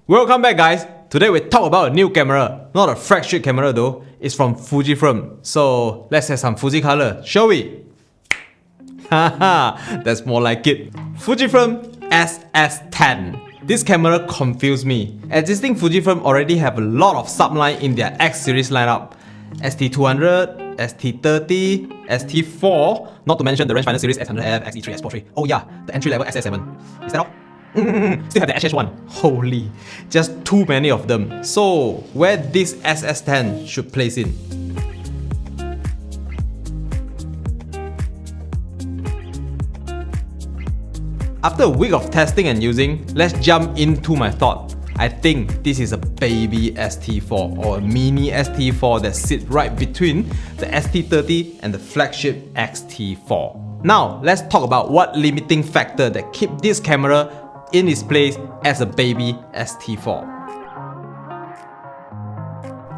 Welcome back, guys. Today we talk about a new camera. Not a flagship camera though. It's from Fujifilm. So let's have some Fuji color, shall we? Haha, that's more like it. Fujifilm X-S10. This camera confused me. Existing Fujifilm already have a lot of subline in their X series lineup. X-T200, X-T30, X-T4, not to mention the rangefinder series X100F, X-E3, X43. Oh yeah, the entry level X-S7. Is that all? Still have the Atch one. Holy, just too many of them. So where this X-S10 should place in? After a week of testing and using, let's jump into my thought. I think this is a baby X-T4 or a mini X-T4 that sits right between the X-T30 and the flagship X-T4. Now, let's talk about what limiting factor that keep this camera in its place as a baby X-T4.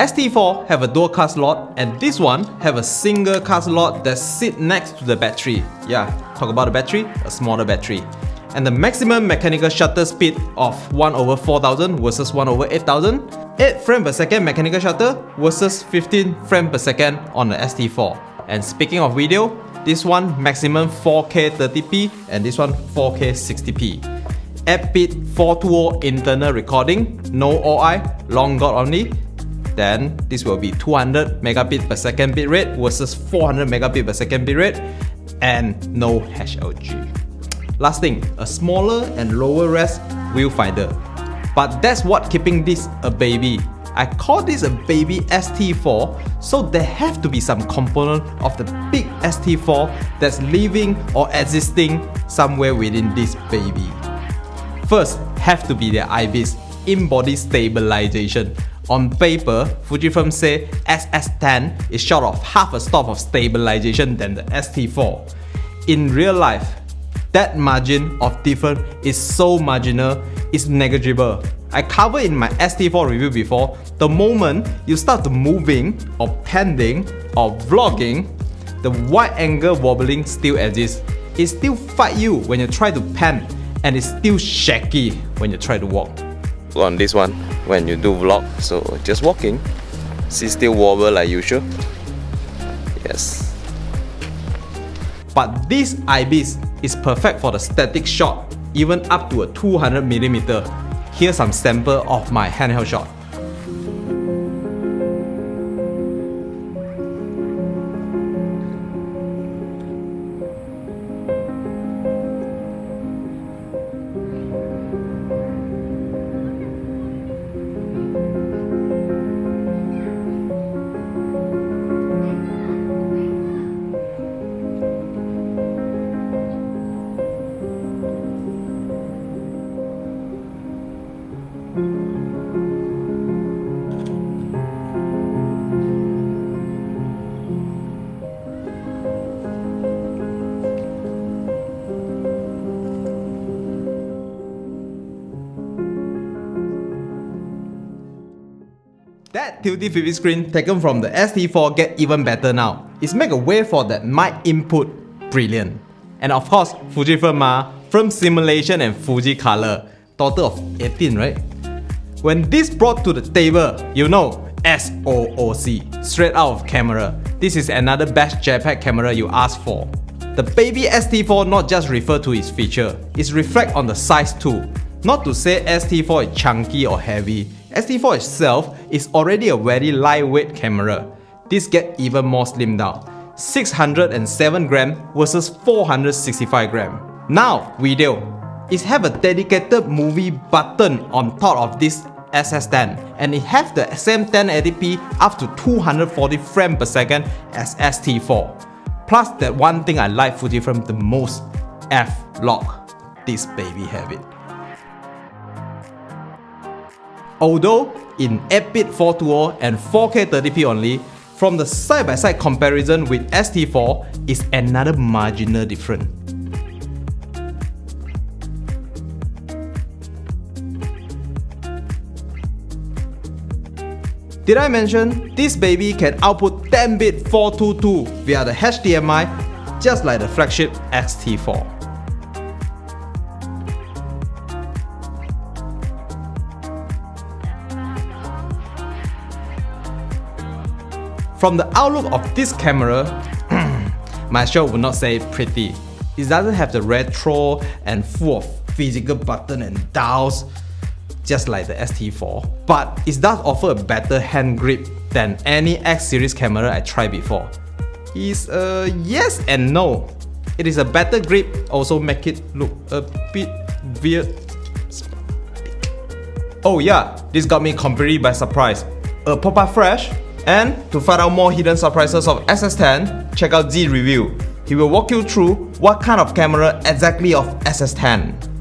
X-T4 have a dual card slot and this one have a single card slot that sit next to the battery. Yeah, talk about the battery, a smaller battery. And the maximum mechanical shutter speed of 1/4000 versus 1/8000, 8 frames per second mechanical shutter versus 15 frames per second on the X-T4. And speaking of video, this one maximum 4K 30p and this one 4K 60p. Atch 420 internal recording, no OI, long God only. Then this will be 200 megabit per second bitrate versus 400 megabit per second bitrate and no HLG. Last thing, a smaller and lower res viewfinder. But that's what keeping this a baby. I call this a baby X-T4, so there have to be some component of the big X-T4 that's living or existing somewhere within this baby. First, have to be their IBIS, in-body stabilization. On paper, Fujifilm say X-S10 is short of half a stop of stabilization than the X-T4. In real life, that margin of difference is so marginal, it's negligible. I covered in my X-T4 review before, the moment you start to moving or pending or vlogging, the wide angle wobbling still exists. It still fight you when you try to pan and it's still shaky when you try to walk. On this one, when you do vlog, so just walking, see still wobble like usual. Yes. But this IBIS is perfect for the static shot, even up to a 200mm. Here's some sample of my handheld shot. That tilty flippy screen taken from the X-T4 get even better now. It's make a way for that mic input brilliant. And of course, Fujifilm film simulation and Fuji color, total of 18, right? When this brought to the table, you know, SOOC, straight out of camera. This is another best JPEG camera you asked for. The baby X-T4 not just refer to its feature, it's reflect on the size too. Not to say X-T4 is chunky or heavy. X-T4 itself is already a very lightweight camera. This get even more slimmed down. 607 gram versus 465 gram. Now, video. It have a dedicated movie button on top of this X-S10 and it have the same 1080p up to 240 frames per second as X-T4. Plus that one thing I like Fujifilm the most, F-Log. This baby have it. Although in 8-bit 420 and 4K 30p only, from the side-by-side comparison with X-T4 is another marginal difference. Did I mention this baby can output 10-bit 422 via the HDMI just like the flagship X-T4. From the outlook of this camera, myself would not say pretty. It doesn't have the retro and full of physical button and dials just like the X-T4, but it does offer a better hand grip than any X series camera I tried before. It's a yes and no. It is a better grip, also make it look a bit weird. Oh yeah, this got me completely by surprise. A pop-up flash, and to find out more hidden surprises of X-S10, check out Jayz review. He will walk you through what kind of camera exactly of X-S10.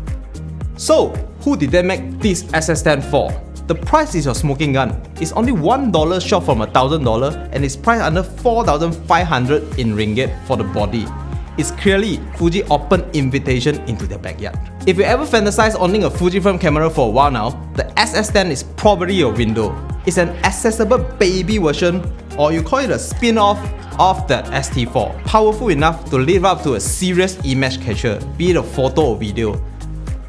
So, who did they make this X-S10 for? The price is your smoking gun. It's only $1 short from $1,000 and it's priced under 4,500 in ringgit for the body. It's clearly Fuji open invitation into their backyard. If you ever fantasize owning a Fujifilm camera for a while now, the X-S10 is probably your window. It's an accessible baby version, or you call it a spin-off of that X-T4. Powerful enough to live up to a serious image catcher, be it a photo or video.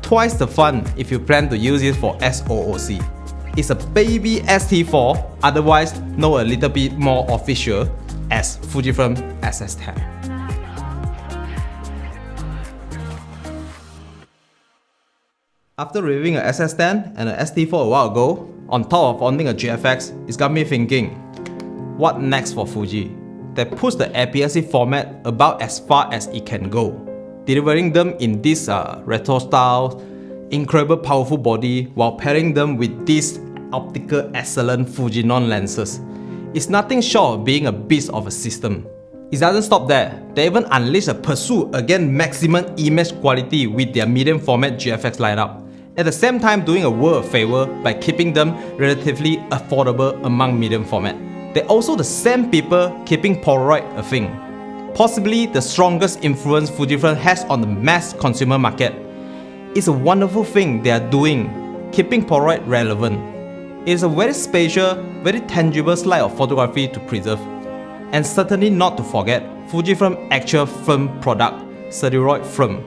Twice the fun if you plan to use it for SOOC. It's a baby X-T4, otherwise known a little bit more official as Fujifilm X-S10. After reviewing an X-S10 and an X-T4 a while ago, on top of owning a GFX, it's got me thinking, what next for Fuji? They push the APS-C format about as far as it can go, delivering them in this retro style, incredible powerful body while pairing them with these optical excellent Fujinon lenses. It's nothing short of being a beast of a system. It doesn't stop there. They even unleash a pursuit against maximum image quality with their medium format GFX lineup, at the same time doing a world a favor by keeping them relatively affordable among medium format. They're also the same people keeping Polaroid a thing. Possibly the strongest influence Fujifilm has on the mass consumer market. It's a wonderful thing they are doing, keeping Polaroid relevant. It is a very spatial, very tangible slide of photography to preserve. And certainly not to forget, Fujifilm actual film product, celluloid film,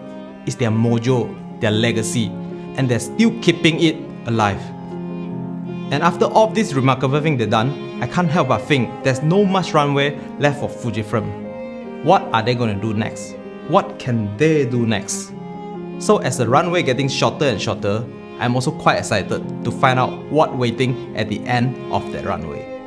is their mojo, their legacy, and they're still keeping it alive. And after all this remarkable thing they've done, I can't help but think there's no much runway left for Fujifilm. What are they going to do next? What can they do next? So as the runway getting shorter and shorter, I'm also quite excited to find out what's waiting at the end of that runway.